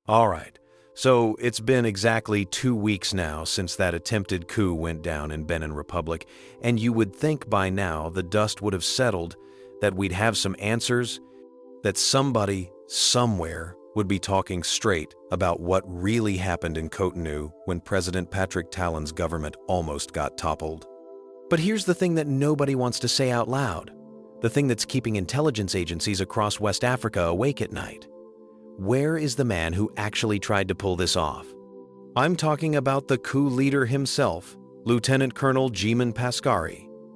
All right, so it's been exactly 2 weeks now since that attempted coup went down in Benin Republic, and you would think by now the dust would have settled, that we'd have some answers, that somebody, somewhere, would be talking straight about what really happened in Cotonou when President Patrick Talon's government almost got toppled. But here's the thing that nobody wants to say out loud, the thing that's keeping intelligence agencies across West Africa awake at night. Where is the man who actually tried to pull this off? I'm talking about the coup leader himself, Lieutenant Colonel Djiman Pascal.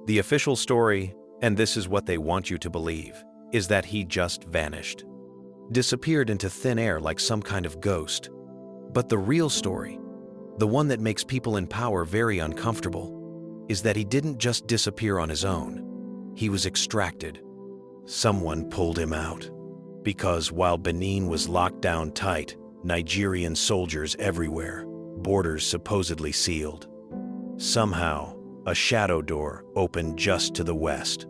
The official story, and this is what they want you to believe, is that he just vanished. Disappeared into thin air like some kind of ghost. But the real story, the one that makes people in power very uncomfortable, is that he didn't just disappear on his own. He was extracted. Someone pulled him out. Because while Benin was locked down tight, Nigerian soldiers everywhere, borders supposedly sealed. Somehow, a shadow door opened just to the west.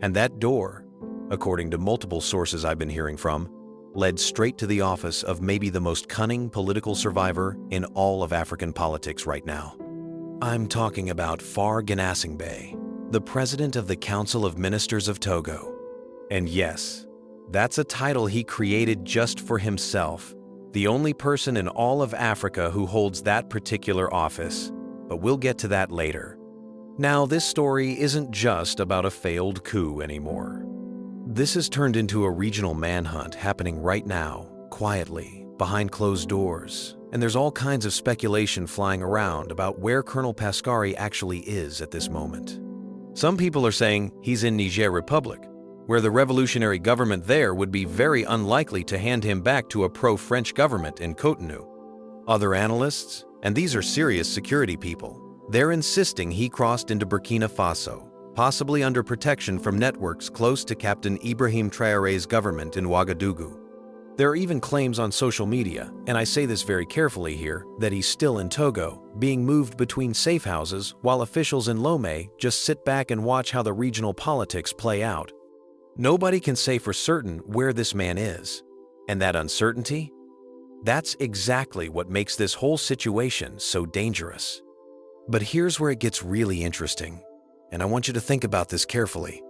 And that door, according to multiple sources I've been hearing from, led straight to the office of maybe the most cunning political survivor in all of African politics right now. I'm talking about Faure Gnassingbé, the president of the Council of Ministers of Togo. And yes, that's a title he created just for himself, the only person in all of Africa who holds that particular office, but we'll get to that later. Now, this story isn't just about a failed coup anymore. This has turned into a regional manhunt happening right now, quietly, behind closed doors, and there's all kinds of speculation flying around about where Colonel Pascal actually is at this moment. Some people are saying he's in Niger Republic, where the revolutionary government there would be very unlikely to hand him back to a pro-French government in Cotonou. Other analysts, and these are serious security people, they're insisting he crossed into Burkina Faso, possibly under protection from networks close to Captain Ibrahim Traoré's government in Ouagadougou. There are even claims on social media, and I say this very carefully here, that he's still in Togo, being moved between safe houses while officials in Lomé just sit back and watch how the regional politics play out. Nobody can say for certain where this man is, and that uncertainty? That's exactly what makes this whole situation so dangerous. But here's where it gets really interesting, and I want you to think about this carefully.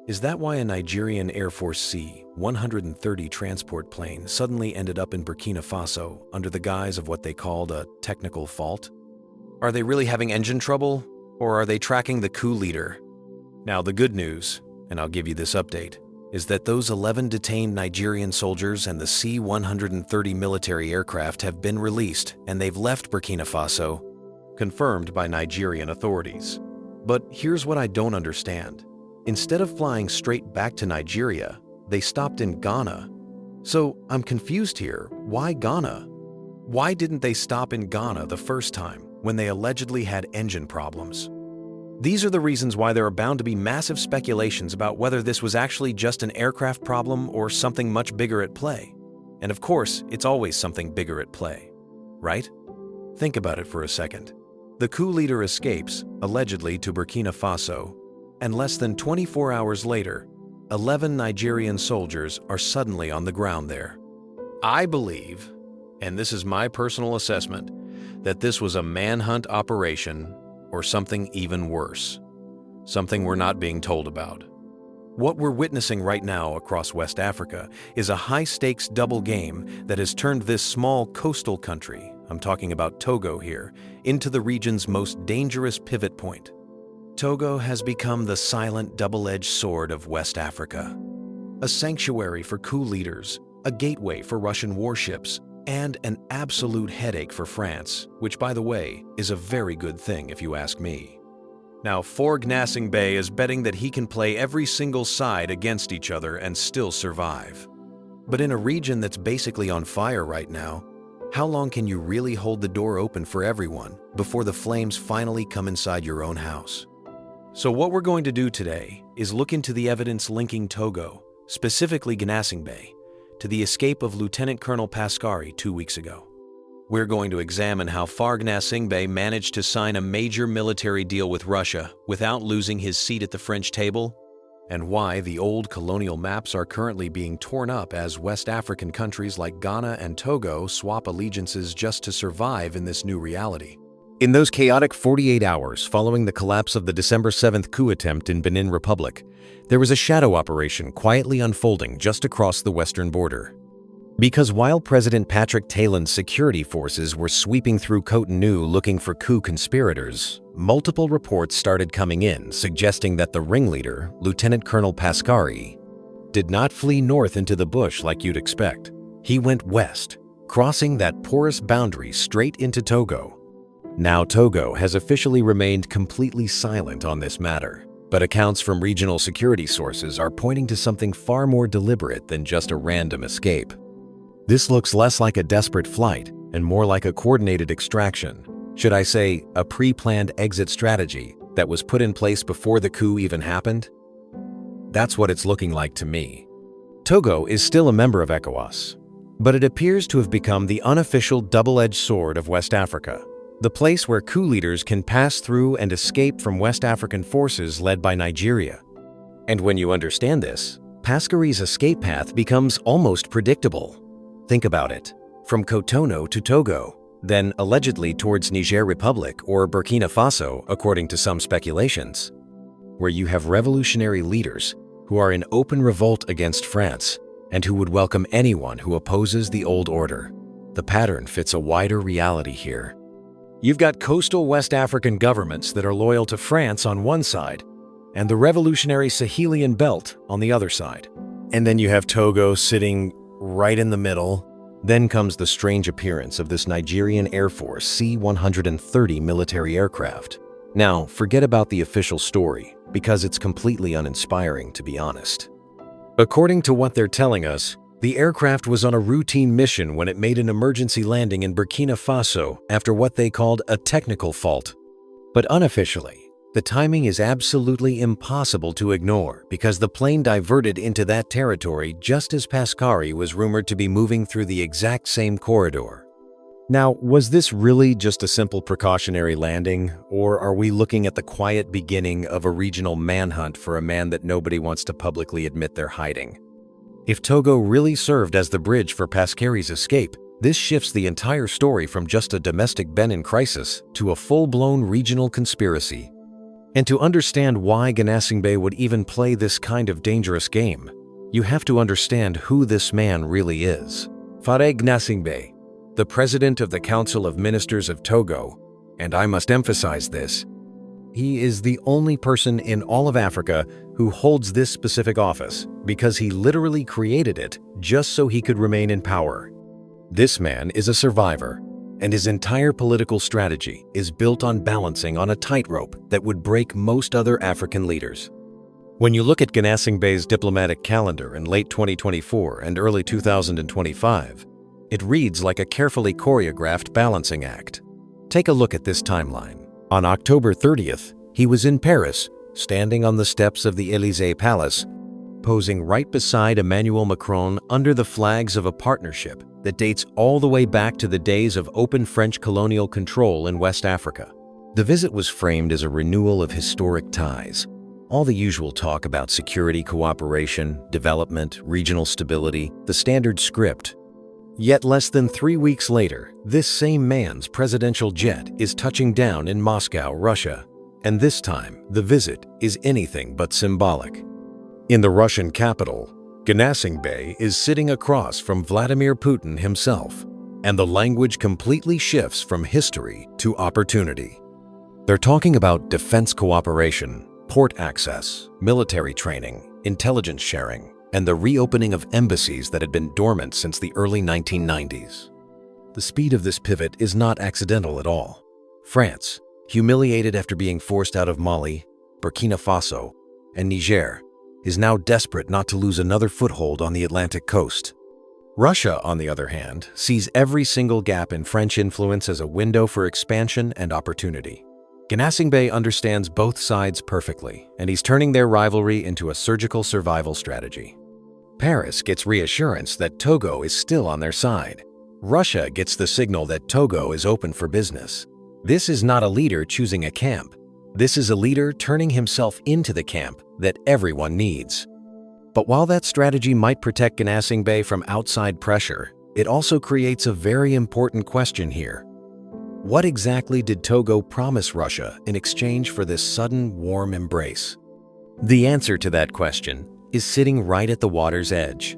Is that why a Nigerian Air Force C-130 transport plane suddenly ended up in Burkina Faso under the guise of what they called a technical fault? Are they really having engine trouble, or are they tracking the coup leader? Now, the good news, and I'll give you this update, is that those 11 detained Nigerian soldiers and the C-130 military aircraft have been released and they've left Burkina Faso, confirmed by Nigerian authorities. But here's what I don't understand. Instead of flying straight back to Nigeria, they stopped in Ghana. So I'm confused here. Why Ghana? Why didn't they stop in Ghana the first time when they allegedly had engine problems? These are the reasons why there are bound to be massive speculations about whether this was actually just an aircraft problem or something much bigger at play. And of course, it's always something bigger at play, right? Think about it for a second. The coup leader escapes, allegedly to Burkina Faso, and less than 24 hours later, 11 Nigerian soldiers are suddenly on the ground there. I believe, and this is my personal assessment, that this was a manhunt operation or something even worse, something we're not being told about. What we're witnessing right now across West Africa is a high-stakes double game that has turned this small coastal country, I'm talking about Togo here, into the region's most dangerous pivot point. Togo has become the silent double-edged sword of West Africa, a sanctuary for coup leaders, a gateway for Russian warships, and an absolute headache for France, which, by the way, is a very good thing if you ask me. Now, Faure Gnassingbé is betting that he can play every single side against each other and still survive. But in a region that's basically on fire right now, how long can you really hold the door open for everyone before the flames finally come inside your own house? So what we're going to do today is look into the evidence linking Togo, specifically Gnassingbé, to the escape of Lieutenant Colonel Pascal 2 weeks ago. We're going to examine how Faure Gnassingbé managed to sign a major military deal with Russia without losing his seat at the French table, and why the old colonial maps are currently being torn up as West African countries like Ghana and Togo swap allegiances just to survive in this new reality. In those chaotic 48 hours following the collapse of the December 7th coup attempt in Benin Republic, there was a shadow operation quietly unfolding just across the western border. Because while President Patrick Talon's security forces were sweeping through Cotonou looking for coup conspirators, multiple reports started coming in suggesting that the ringleader, Lieutenant Colonel Pascal, did not flee north into the bush like you'd expect. He went west, crossing that porous boundary straight into Togo. Now Togo has officially remained completely silent on this matter, but accounts from regional security sources are pointing to something far more deliberate than just a random escape. This looks less like a desperate flight and more like a coordinated extraction. Should I say, a pre-planned exit strategy that was put in place before the coup even happened? That's what it's looking like to me. Togo is still a member of ECOWAS, but it appears to have become the unofficial double-edged sword of West Africa, the place where coup leaders can pass through and escape from West African forces led by Nigeria. And when you understand this, Pascal's escape path becomes almost predictable. Think about it. From Cotonou to Togo, then allegedly towards Niger Republic or Burkina Faso, according to some speculations, where you have revolutionary leaders who are in open revolt against France and who would welcome anyone who opposes the old order. The pattern fits a wider reality here. You've got coastal West African governments that are loyal to France on one side and the revolutionary Sahelian belt on the other side. And then you have Togo sitting right in the middle. Then comes the strange appearance of this Nigerian Air Force C-130 military aircraft. Now, forget about the official story, because it's completely uninspiring, to be honest. According to what they're telling us, the aircraft was on a routine mission when it made an emergency landing in Burkina Faso after what they called a technical fault. But unofficially, the timing is absolutely impossible to ignore because the plane diverted into that territory just as Pascal was rumored to be moving through the exact same corridor. Now, was this really just a simple precautionary landing, or are we looking at the quiet beginning of a regional manhunt for a man that nobody wants to publicly admit they're hiding? If Togo really served as the bridge for Pascal's escape, this shifts the entire story from just a domestic Benin crisis to a full-blown regional conspiracy. And to understand why Gnassingbé would even play this kind of dangerous game, you have to understand who this man really is. Faure Gnassingbé, the president of the Council of Ministers of Togo, and I must emphasize this, he is the only person in all of Africa who holds this specific office because he literally created it just so he could remain in power. This man is a survivor, and his entire political strategy is built on balancing on a tightrope that would break most other African leaders. When you look at Gnassingbé's diplomatic calendar in late 2024 and early 2025, it reads like a carefully choreographed balancing act. Take a look at this timeline. On October 30th, he was in Paris, standing on the steps of the Élysée Palace, posing right beside Emmanuel Macron under the flags of a partnership that dates all the way back to the days of open French colonial control in West Africa. The visit was framed as a renewal of historic ties. All the usual talk about security cooperation, development, regional stability, the standard script. Yet less than 3 weeks later, this same man's presidential jet is touching down in Moscow, Russia. And this time, the visit is anything but symbolic. In the Russian capital, Gnassingbé is sitting across from Vladimir Putin himself, and the language completely shifts from history to opportunity. They're talking about defense cooperation, port access, military training, intelligence sharing, and the reopening of embassies that had been dormant since the early 1990s. The speed of this pivot is not accidental at all. France, humiliated after being forced out of Mali, Burkina Faso, and Niger, is now desperate not to lose another foothold on the Atlantic coast. Russia, on the other hand, sees every single gap in French influence as a window for expansion and opportunity. Gnassingbé understands both sides perfectly, and he's turning their rivalry into a surgical survival strategy. Paris gets reassurance that Togo is still on their side. Russia gets the signal that Togo is open for business. This is not a leader choosing a camp. This is a leader turning himself into the camp that everyone needs. But while that strategy might protect Gnassingbé from outside pressure, it also creates a very important question here. What exactly did Togo promise Russia in exchange for this sudden, warm embrace? The answer to that question is sitting right at the water's edge.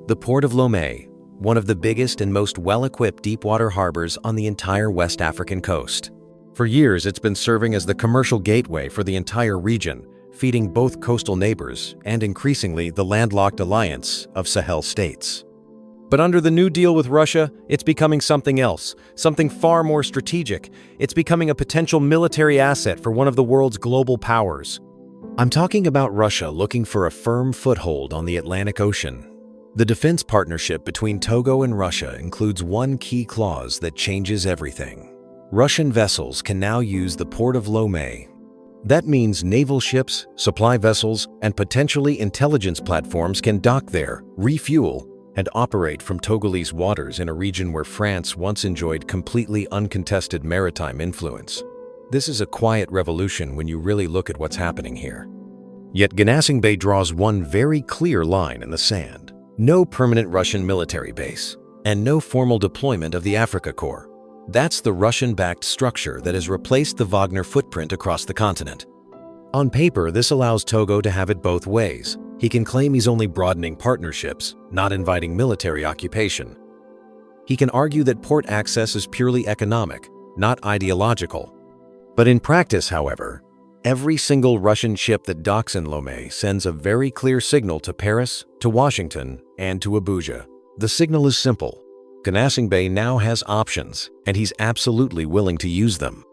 The port of Lomé, one of the biggest and most well-equipped deepwater harbors on the entire West African coast. For years, it's been serving as the commercial gateway for the entire region, feeding both coastal neighbors and increasingly the landlocked alliance of Sahel states. But under the new deal with Russia, it's becoming something else, something far more strategic. It's becoming a potential military asset for one of the world's global powers. I'm talking about Russia looking for a firm foothold on the Atlantic Ocean. The defense partnership between Togo and Russia includes one key clause that changes everything. Russian vessels can now use the port of Lomé. That means naval ships, supply vessels, and potentially intelligence platforms can dock there, refuel, and operate from Togolese waters in a region where France once enjoyed completely uncontested maritime influence. This is a quiet revolution when you really look at what's happening here. Yet Gnassingbé draws one very clear line in the sand. No permanent Russian military base, and no formal deployment of the Africa Corps. That's the Russian-backed structure that has replaced the Wagner footprint across the continent. On paper, this allows Togo to have it both ways. He can claim he's only broadening partnerships, not inviting military occupation. He can argue that port access is purely economic, not ideological. But in practice, however, every single Russian ship that docks in Lomé sends a very clear signal to Paris, to Washington, and to Abuja. The signal is simple. Gnassingbé now has options, and he's absolutely willing to use them.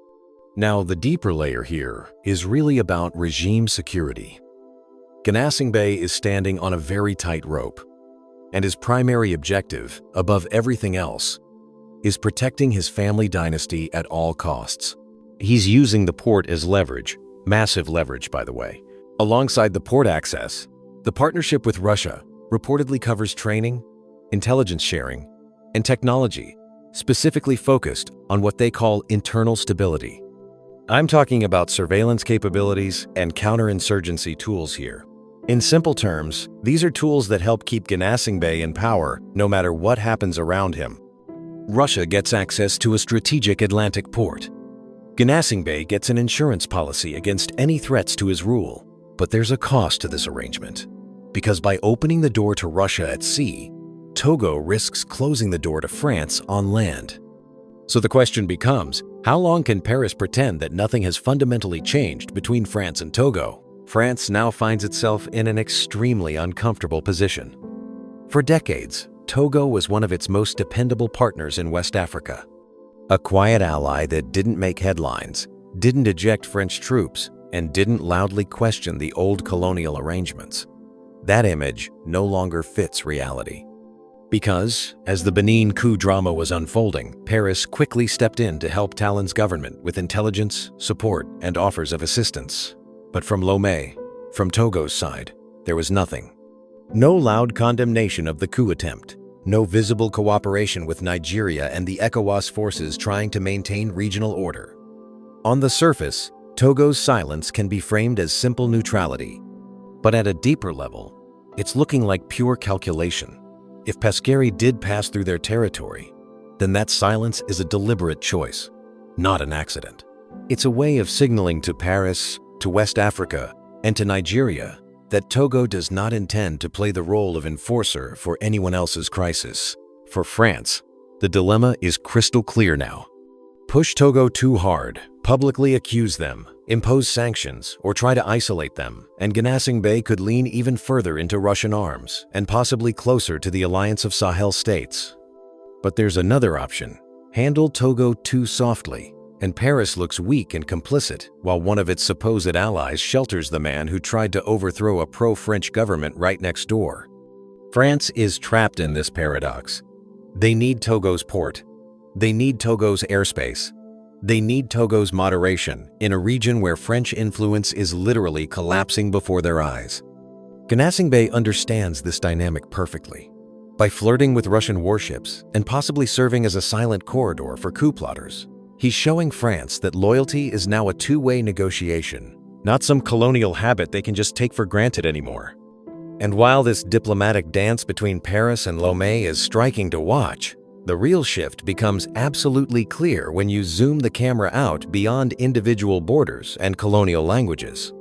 Now, the deeper layer here is really about regime security. Gnassingbé is standing on a very tight rope, and his primary objective, above everything else, is protecting his family dynasty at all costs. He's using the port as leverage, massive leverage, by the way. Alongside the port access, the partnership with Russia reportedly covers training, intelligence sharing, and technology, specifically focused on what they call internal stability. I'm talking about surveillance capabilities and counterinsurgency tools here. In simple terms, these are tools that help keep Gnassingbé in power no matter what happens around him. Russia gets access to a strategic Atlantic port. Gnassingbé gets an insurance policy against any threats to his rule. But there's a cost to this arrangement, because by opening the door to Russia at sea, Togo risks closing the door to France on land. So the question becomes, how long can Paris pretend that nothing has fundamentally changed between France and Togo? France now finds itself in an extremely uncomfortable position. For decades, Togo was one of its most dependable partners in West Africa. A quiet ally that didn't make headlines, didn't eject French troops, and didn't loudly question the old colonial arrangements. That image no longer fits reality. Because, as the Benin Coup drama was unfolding, Paris quickly stepped in to help Talon's government with intelligence, support, and offers of assistance. But from Lomé, from Togo's side, there was nothing. No loud condemnation of the coup attempt, no visible cooperation with Nigeria and the ECOWAS forces trying to maintain regional order. On the surface, Togo's silence can be framed as simple neutrality. But at a deeper level, it's looking like pure calculation. If Pascal did pass through their territory, then that silence is a deliberate choice, not an accident. It's a way of signaling to Paris, to West Africa, and to Nigeria that Togo does not intend to play the role of enforcer for anyone else's crisis. For France, the dilemma is crystal clear now. Push Togo too hard, publicly accuse them, impose sanctions, or try to isolate them, and Gnassingbé could lean even further into Russian arms and possibly closer to the alliance of Sahel states. But there's another option. Handle Togo too softly, and Paris looks weak and complicit, while one of its supposed allies shelters the man who tried to overthrow a pro-French government right next door. France is trapped in this paradox. They need Togo's port. They need Togo's airspace. They need Togo's moderation in a region where French influence is literally collapsing before their eyes. Gnassingbé understands this dynamic perfectly. By flirting with Russian warships and possibly serving as a silent corridor for coup plotters, He's showing France that loyalty is now a two-way negotiation, not some colonial habit they can just take for granted anymore. And while this diplomatic dance between Paris and Lomé is striking to watch, the real shift becomes absolutely clear when you zoom the camera out beyond individual borders and colonial languages.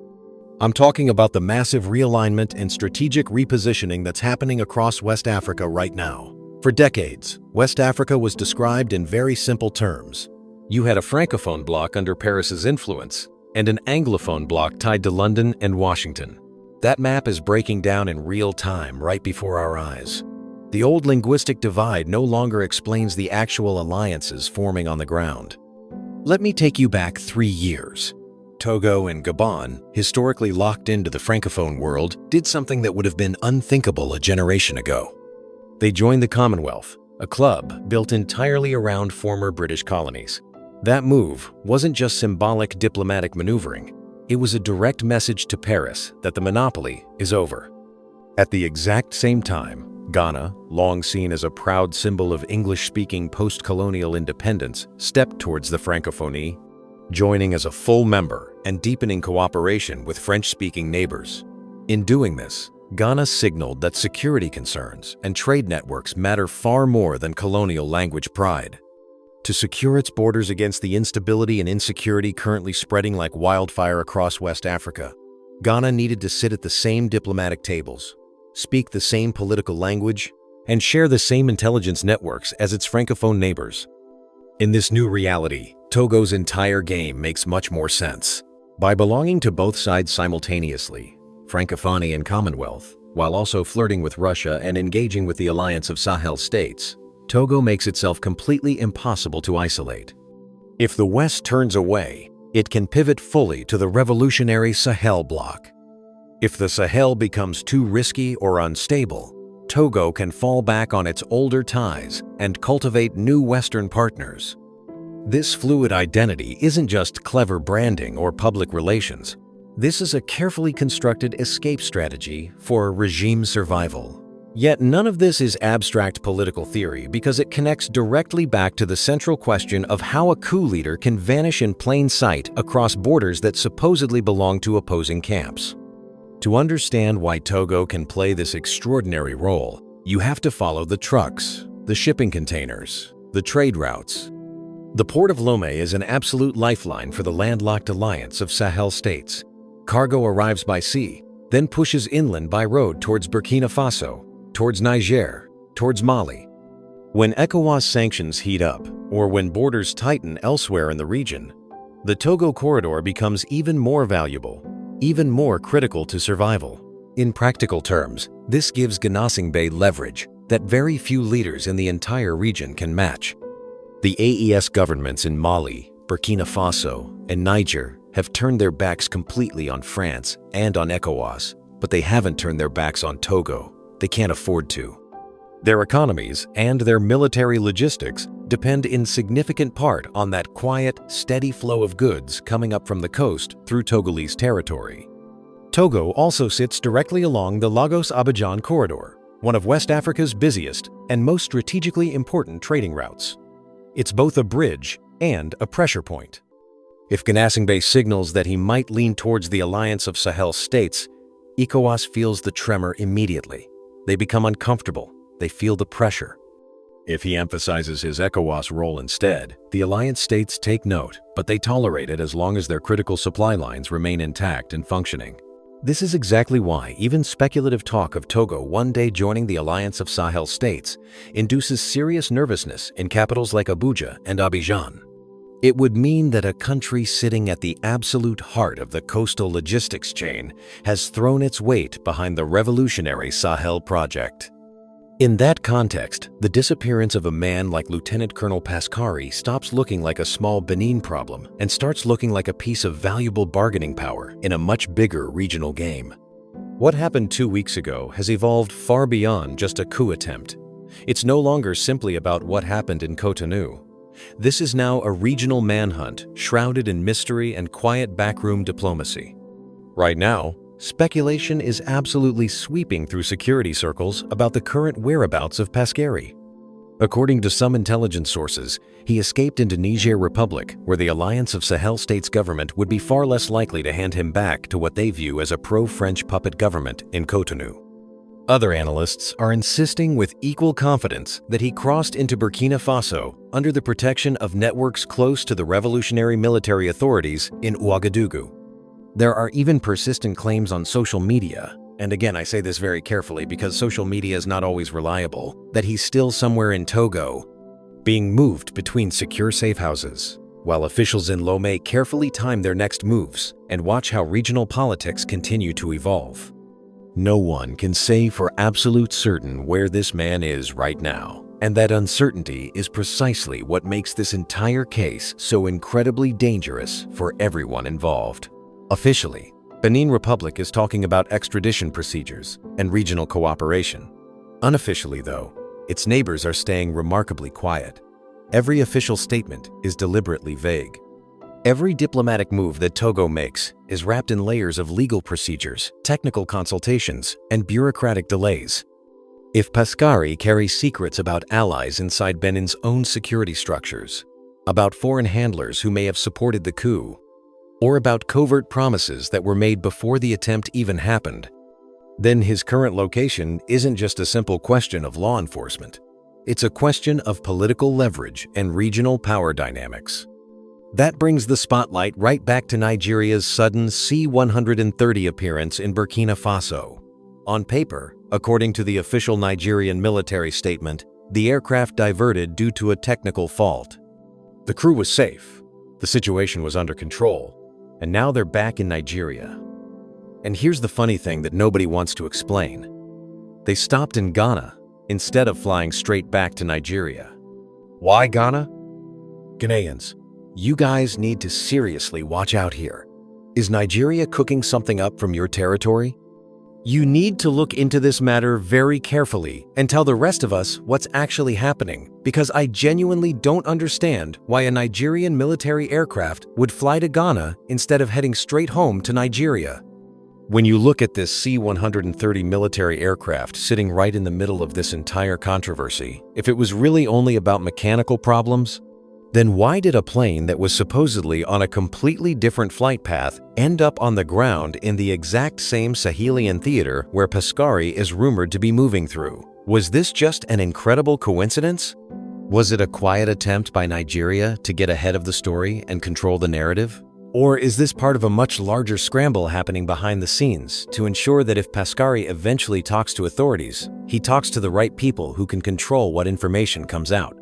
I'm talking about the massive realignment and strategic repositioning that's happening across West Africa right now. For decades, West Africa was described in very simple terms. You had a francophone bloc under Paris's influence and an anglophone bloc tied to London and Washington. That map is breaking down in real time right before our eyes. The old linguistic divide no longer explains the actual alliances forming on the ground. Let me take you back 3 years. Togo and Gabon, historically locked into the francophone world, did something that would have been unthinkable a generation ago. They joined the Commonwealth, a club built entirely around former British colonies. That move wasn't just symbolic diplomatic maneuvering. It was a direct message to Paris that the monopoly is over. At the exact same time, Ghana, long seen as a proud symbol of English-speaking post-colonial independence, stepped towards the Francophonie, joining as a full member and deepening cooperation with French-speaking neighbors. In doing this, Ghana signaled that security concerns and trade networks matter far more than colonial language pride. To secure its borders against the instability and insecurity currently spreading like wildfire across West Africa, Ghana needed to sit at the same diplomatic tables, speak the same political language, and share the same intelligence networks as its francophone neighbors. In this new reality, Togo's entire game makes much more sense. By belonging to both sides simultaneously, Francophonie and Commonwealth, while also flirting with Russia and engaging with the Alliance of Sahel states, Togo makes itself completely impossible to isolate. If the West turns away, it can pivot fully to the revolutionary Sahel bloc. If the Sahel becomes too risky or unstable, Togo can fall back on its older ties and cultivate new Western partners. This fluid identity isn't just clever branding or public relations. This is a carefully constructed escape strategy for regime survival. Yet none of this is abstract political theory because it connects directly back to the central question of how a coup leader can vanish in plain sight across borders that supposedly belong to opposing camps. To understand why Togo can play this extraordinary role, you have to follow the trucks, the shipping containers, the trade routes. The port of Lomé is an absolute lifeline for the landlocked alliance of Sahel states. Cargo arrives by sea, then pushes inland by road towards Burkina Faso, towards Niger, towards Mali. When ECOWAS sanctions heat up, or when borders tighten elsewhere in the region, the Togo corridor becomes even more valuable, even more critical to survival. In practical terms, this gives Gnassingbé leverage that very few leaders in the entire region can match. The AES governments in Mali, Burkina Faso, and Niger have turned their backs completely on France and on ECOWAS, but they haven't turned their backs on Togo. They can't afford to. Their economies and their military logistics depend in significant part on that quiet, steady flow of goods coming up from the coast through Togolese territory. Togo also sits directly along the Lagos-Abidjan corridor, one of West Africa's busiest and most strategically important trading routes. It's both a bridge and a pressure point. If Gnassingbé signals that he might lean towards the alliance of Sahel states, ECOWAS feels the tremor immediately. They become uncomfortable. They feel the pressure. If he emphasizes his ECOWAS role instead, the alliance states take note, but they tolerate it as long as their critical supply lines remain intact and functioning. This is exactly why even speculative talk of Togo one day joining the alliance of Sahel states induces serious nervousness in capitals like Abuja and Abidjan. It would mean that a country sitting at the absolute heart of the coastal logistics chain has thrown its weight behind the revolutionary Sahel project. In that context, the disappearance of a man like Lieutenant Colonel Pascal stops looking like a small Benin problem and starts looking like a piece of valuable bargaining power in a much bigger regional game. What happened 2 weeks ago has evolved far beyond just a coup attempt. It's no longer simply about what happened in Cotonou. This is now a regional manhunt shrouded in mystery and quiet backroom diplomacy. Right now, speculation is absolutely sweeping through security circles about the current whereabouts of Pascal. According to some intelligence sources, he escaped into Niger Republic, where the alliance of Sahel states government would be far less likely to hand him back to what they view as a pro-French puppet government in Cotonou. Other analysts are insisting with equal confidence that he crossed into Burkina Faso under the protection of networks close to the revolutionary military authorities in Ouagadougou. There are even persistent claims on social media, and again I say this very carefully because social media is not always reliable, that he's still somewhere in Togo, being moved between secure safe houses, while officials in Lomé carefully time their next moves and watch how regional politics continue to evolve. No one can say for absolute certain where this man is right now, and that uncertainty is precisely what makes this entire case so incredibly dangerous for everyone involved. Officially, Benin Republic is talking about extradition procedures and regional cooperation. Unofficially, though, its neighbors are staying remarkably quiet. Every official statement is deliberately vague. Every diplomatic move that Togo makes is wrapped in layers of legal procedures, technical consultations, and bureaucratic delays. If Pascal carries secrets about allies inside Benin's own security structures, about foreign handlers who may have supported the coup, or about covert promises that were made before the attempt even happened, then his current location isn't just a simple question of law enforcement. It's a question of political leverage and regional power dynamics. That brings the spotlight right back to Nigeria's sudden C-130 appearance in Burkina Faso. On paper, according to the official Nigerian military statement, the aircraft diverted due to a technical fault. The crew was safe, the situation was under control, and now they're back in Nigeria. And here's the funny thing that nobody wants to explain. They stopped in Ghana instead of flying straight back to Nigeria. Why Ghana? Ghanaians, you guys need to seriously watch out here. Is Nigeria cooking something up from your territory? You need to look into this matter very carefully and tell the rest of us what's actually happening, because I genuinely don't understand why a Nigerian military aircraft would fly to Ghana instead of heading straight home to Nigeria. When you look at this C-130 military aircraft sitting right in the middle of this entire controversy, if it was really only about mechanical problems, then why did a plane that was supposedly on a completely different flight path end up on the ground in the exact same Sahelian theater where Pascal is rumored to be moving through? Was this just an incredible coincidence? Was it a quiet attempt by Nigeria to get ahead of the story and control the narrative? Or is this part of a much larger scramble happening behind the scenes to ensure that if Pascal eventually talks to authorities, he talks to the right people who can control what information comes out?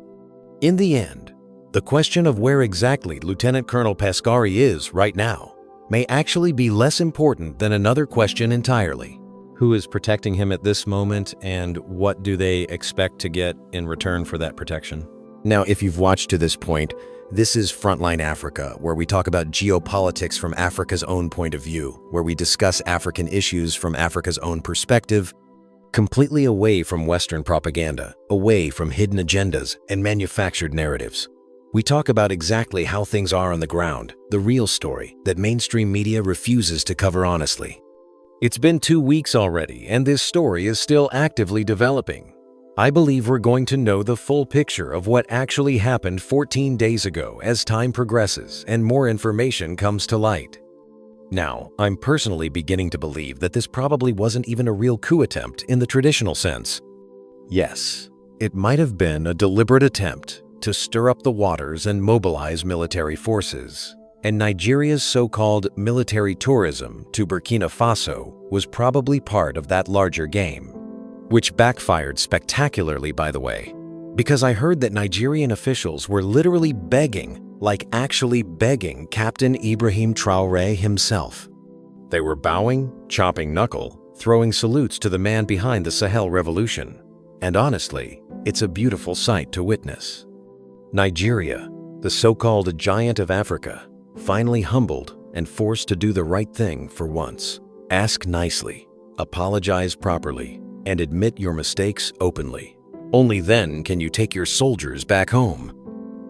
In the end, the question of where exactly Lieutenant Colonel Pascal is right now may actually be less important than another question entirely. Who is protecting him at this moment, and what do they expect to get in return for that protection? Now, if you've watched to this point, this is Frontline Africa, where we talk about geopolitics from Africa's own point of view, where we discuss African issues from Africa's own perspective, completely away from Western propaganda, away from hidden agendas and manufactured narratives. We talk about exactly how things are on the ground, the real story that mainstream media refuses to cover honestly. It's been 2 weeks already, and this story is still actively developing. I believe we're going to know the full picture of what actually happened 14 days ago as time progresses and more information comes to light. Now, I'm personally beginning to believe that this probably wasn't even a real coup attempt in the traditional sense. Yes, it might have been a deliberate attempt to stir up the waters and mobilize military forces, and Nigeria's so-called military tourism to Burkina Faso was probably part of that larger game, which backfired spectacularly, by the way, because I heard that Nigerian officials were literally begging, like actually begging, Captain Ibrahim Traoré himself. They were bowing, chopping knuckle, throwing salutes to the man behind the Sahel revolution, and honestly, it's a beautiful sight to witness. Nigeria, the so-called giant of Africa, finally humbled and forced to do the right thing for once. Ask nicely, apologize properly, and admit your mistakes openly. Only then can you take your soldiers back home.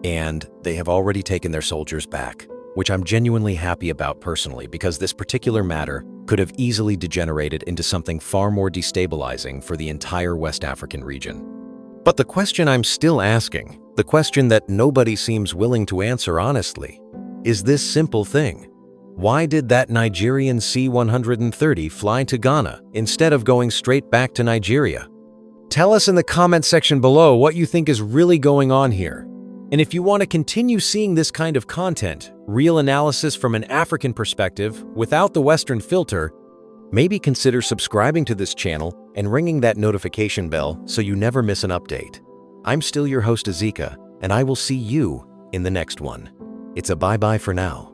And they have already taken their soldiers back, which I'm genuinely happy about personally, because this particular matter could have easily degenerated into something far more destabilizing for the entire West African region. But the question I'm still asking, the question that nobody seems willing to answer honestly, is this simple thing. Why did that Nigerian C-130 fly to Ghana instead of going straight back to Nigeria? Tell us in the comment section below what you think is really going on here. And if you want to continue seeing this kind of content, real analysis from an African perspective, without the Western filter, maybe consider subscribing to this channel and ringing that notification bell so you never miss an update. I'm still your host, Azika, and I will see you in the next one. It's a bye-bye for now.